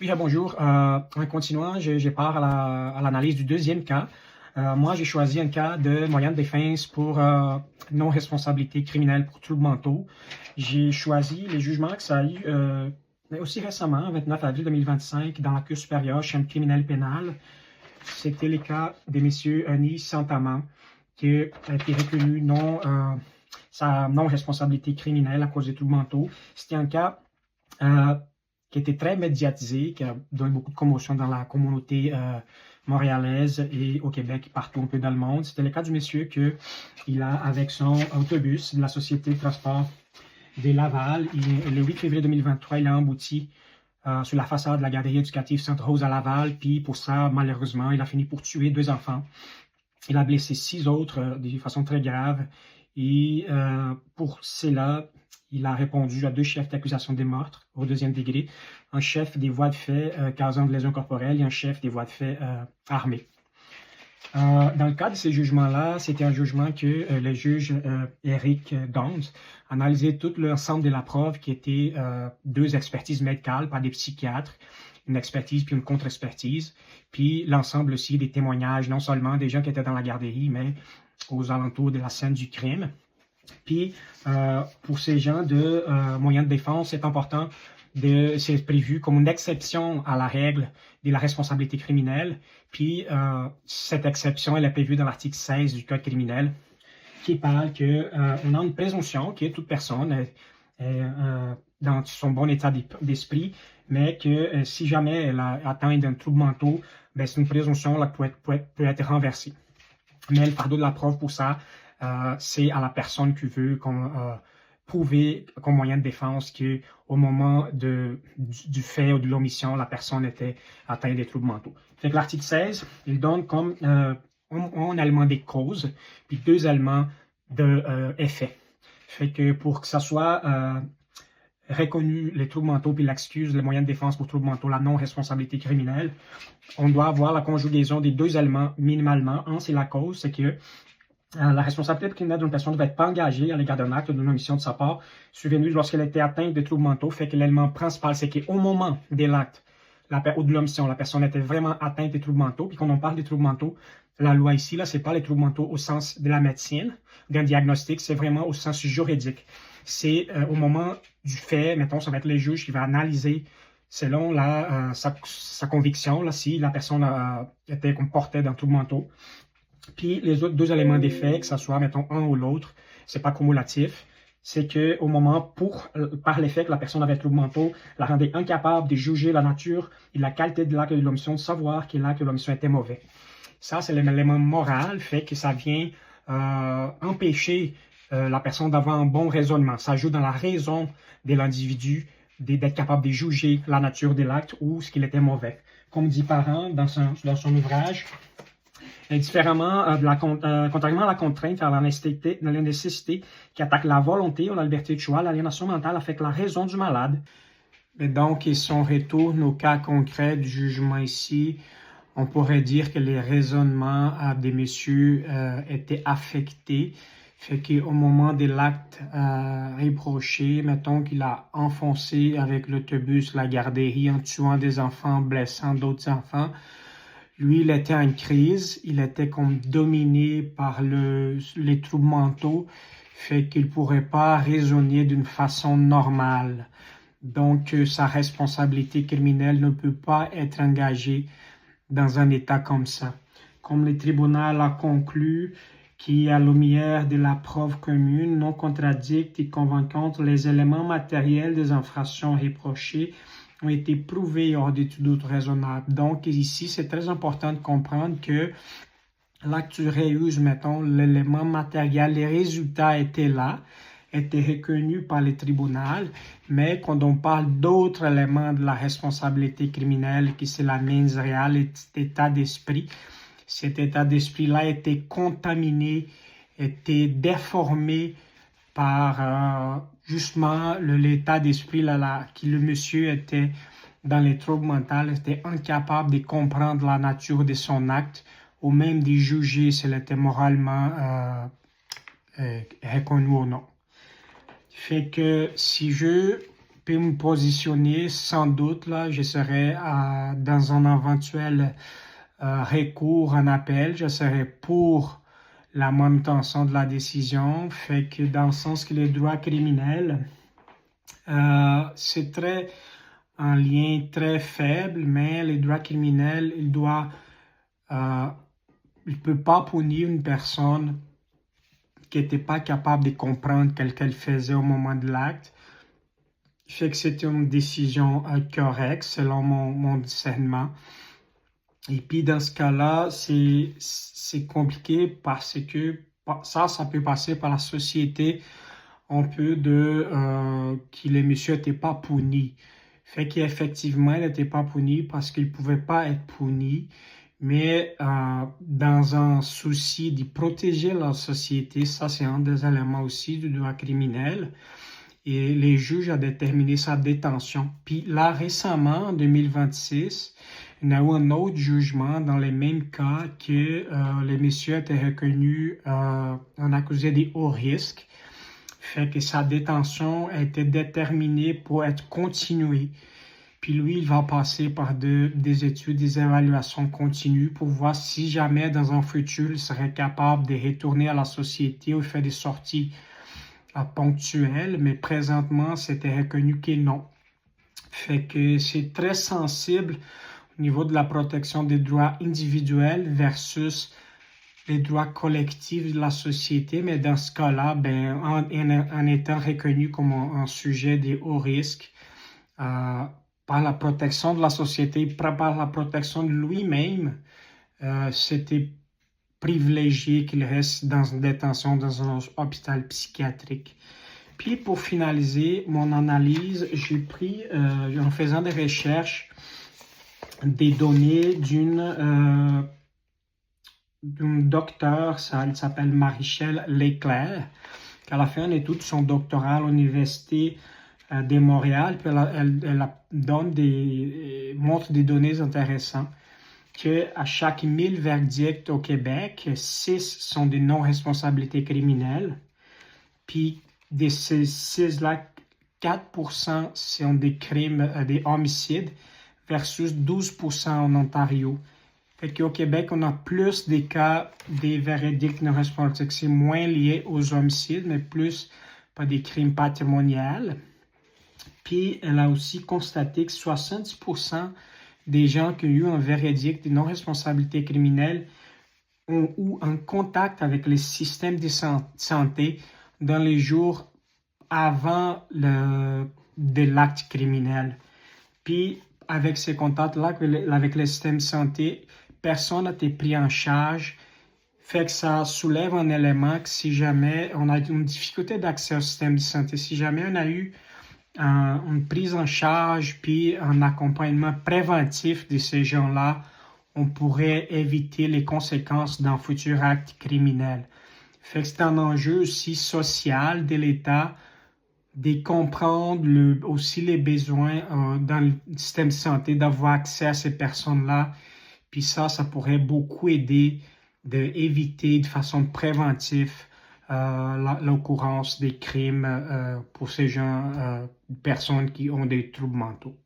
Oui, bonjour. En continuant, je pars à l'analyse du deuxième cas. Moi, j'ai choisi un cas de moyen de défense pour non-responsabilité criminelle pour troubles mentaux. J'ai choisi les jugements que ça a eu mais aussi récemment, 29 avril 2025, dans la Cour supérieure, chambre criminelle pénale. C'était le cas des messieurs Anis Santaman, qui a été reconnu sa non-responsabilité criminelle à cause des troubles mentaux. C'était un cas euh, qui était très médiatisé, qui a donné beaucoup de commotion dans la communauté montréalaise et au Québec, partout un peu dans le monde. C'était le cas du monsieur qu'il a, avec son autobus de la Société de transport des Laval, le 8 février 2023, il a embouti sur la façade de la garderie éducative Sainte-Rose à Laval. Puis pour ça, malheureusement, il a fini pour tuer 2 enfants. Il a blessé 6 autres de façon très grave. Et pour cela, il a répondu à 2 chefs d'accusation des meurtres au deuxième degré, un chef des voies de fait causant de lésions corporelles et un chef des voies de fait armées. Dans le cas de ces jugements-là, c'était un jugement que le juge Eric Dons analysait tout l'ensemble de la preuve qui était 2 expertises médicales par des psychiatres, une expertise puis une contre-expertise, puis l'ensemble aussi des témoignages, non seulement des gens qui étaient dans la garderie, mais aux alentours de la scène du crime. Puis, pour ces gens de moyens de défense, c'est important c'est prévu comme une exception à la règle de la responsabilité criminelle. Puis, cette exception, elle est prévue dans l'article 16 du Code criminel, qui parle qu'on a une présomption que toute personne est dans son bon état d'esprit, mais que si jamais elle a atteint d'un trouble mentaux, ben, c'est une présomption là, qui peut être renversée. Mais le fardeau de la preuve pour ça, c'est à la personne qui veut prouver comme moyen de défense qu'au moment du fait ou de l'omission, la personne était atteinte des troubles mentaux. Fait que l'article 16, il donne comme un élément des causes, puis 2 éléments de effet. Fait que pour que ça soit reconnu les troubles mentaux puis l'excuse, les moyens de défense pour troubles mentaux, la non-responsabilité criminelle, on doit avoir la conjugaison des 2 éléments minimalement. Un, c'est la cause, c'est que la responsabilité criminelle d'une personne ne va être pas engagée à l'égard d'un acte ou d'une omission de sa part survenue lorsqu'elle a été atteinte de troubles mentaux. Fait que l'élément principal, c'est qu'au moment de l'acte ou de l'omission, la personne était vraiment atteinte des troubles mentaux. Puis quand on parle des troubles mentaux, la loi ici, là, c'est pas les troubles mentaux au sens de la médecine, d'un diagnostic, c'est vraiment au sens juridique. C'est au moment du fait, mettons, ça va être le juge qui va analyser selon sa conviction, là, si la personne était portée d'un trouble mentaux. Puis les autres 2 éléments d'effet, que ce soit, mettons, un ou l'autre, c'est pas cumulatif. C'est qu'au moment, par l'effet que la personne avait trouble mentaux, la rendait incapable de juger la nature et la qualité de l'acte de l'omission, de savoir que l'acte de l'omission était mauvais. Ça, c'est l'élément moral, fait que ça vient empêcher la personne d'avoir un bon raisonnement. Ça joue dans la raison de l'individu d'être capable de juger la nature de l'acte ou ce qu'il était mauvais. Comme dit Parent dans son ouvrage, contrairement à la contrainte, à la nécessité qui attaque la volonté ou la liberté de choix, l'aliénation mentale affecte la raison du malade. Et donc, si on retourne au cas concret du jugement ici, on pourrait dire que les raisonnements des messieurs étaient affectés. Fait qu'au moment de l'acte reproché, mettons qu'il a enfoncé avec l'autobus la garderie en tuant des enfants, blessant d'autres enfants. Lui, il était en crise, il était comme dominé par les troubles mentaux, fait qu'il ne pourrait pas raisonner d'une façon normale. Donc, sa responsabilité criminelle ne peut pas être engagée dans un état comme ça. Comme le tribunal a conclu qu'à la lumière de la preuve commune, non contradicte et convaincante, les éléments matériels des infractions reprochées ont été prouvés hors d'études doute raisonnable. Donc ici, c'est très important de comprendre que l'acte tu réuses, mettons, l'élément matériel, les résultats étaient là, étaient reconnus par le tribunal, mais quand on parle d'autres éléments de la responsabilité criminelle, qui c'est la mens rea, l'état d'esprit, cet état d'esprit-là était contaminé, était déformé par justement l'état d'esprit là, qui le monsieur était dans les troubles mentaux, était incapable de comprendre la nature de son acte ou même de juger s'il était moralement reconnu ou non. Fait que si je peux me positionner, sans doute, là, je serai dans un éventuel recours en appel, je serai pour la manutention de la décision, fait que dans le sens que les droits criminels, c'est un lien très faible, mais les droits criminels, il peut pas punir une personne qui n'était pas capable de comprendre ce qu'elle faisait au moment de l'acte. Fait que c'était une décision correcte selon mon discernement. Et puis dans ce cas-là, c'est compliqué parce que ça peut passer par la société un peu que le monsieur n'était pas puni. Fait qu'effectivement, il n'était pas puni parce qu'il ne pouvait pas être puni, mais dans un souci de protéger la société, ça c'est un des éléments aussi du droit criminel. Et les juges ont déterminé sa détention. Puis là, récemment, en 2026, il y a eu un autre jugement dans les mêmes cas que le monsieur était reconnu en accusé de haut risque. Fait que sa détention a été déterminée pour être continuée. Puis lui, il va passer par des études, des évaluations continues pour voir si jamais dans un futur, il serait capable de retourner à la société ou faire des sorties ponctuelles. Mais présentement, c'était reconnu que non. Fait que c'est très sensible au niveau de la protection des droits individuels versus les droits collectifs de la société, mais dans ce cas-là, en étant reconnu comme un sujet de haut risque, par la protection de la société, par la protection de lui-même, c'était privilégié qu'il reste dans une détention dans un hôpital psychiatrique. Puis pour finaliser mon analyse, j'ai pris, en faisant des recherches, des données d'une docteure, elle s'appelle Marichelle Leclerc, qui a fait une étude de son doctorat à l'Université de Montréal, puis elle montre des données intéressantes, qu'à chaque 1000 verdicts au Québec, 6 sont des non-responsabilités criminelles, puis de ces 6-là, 4% sont des crimes, des homicides, versus 12% en Ontario. Fait qu'au Québec, on a plus des cas des veredicts non responsabilités, c'est moins lié aux homicides, mais plus par des crimes patrimoniaux. Puis, elle a aussi constaté que 70% des gens qui ont eu un verdict de non-responsabilité criminelle ont eu un contact avec les systèmes de santé dans les jours avant de l'acte criminel. Puis, avec ces contacts-là, avec les systèmes de santé, personne n'a été pris en charge. Fait que ça soulève un élément que si jamais on a une difficulté d'accès au système de santé, si jamais on a eu une prise en charge puis un accompagnement préventif de ces gens-là, on pourrait éviter les conséquences d'un futur acte criminel. Fait que c'est un enjeu aussi social de l'État de comprendre aussi les besoins dans le système de santé, d'avoir accès à ces personnes-là. Puis ça pourrait beaucoup aider d'éviter de façon préventive l'occurrence des crimes pour ces gens, personnes qui ont des troubles mentaux.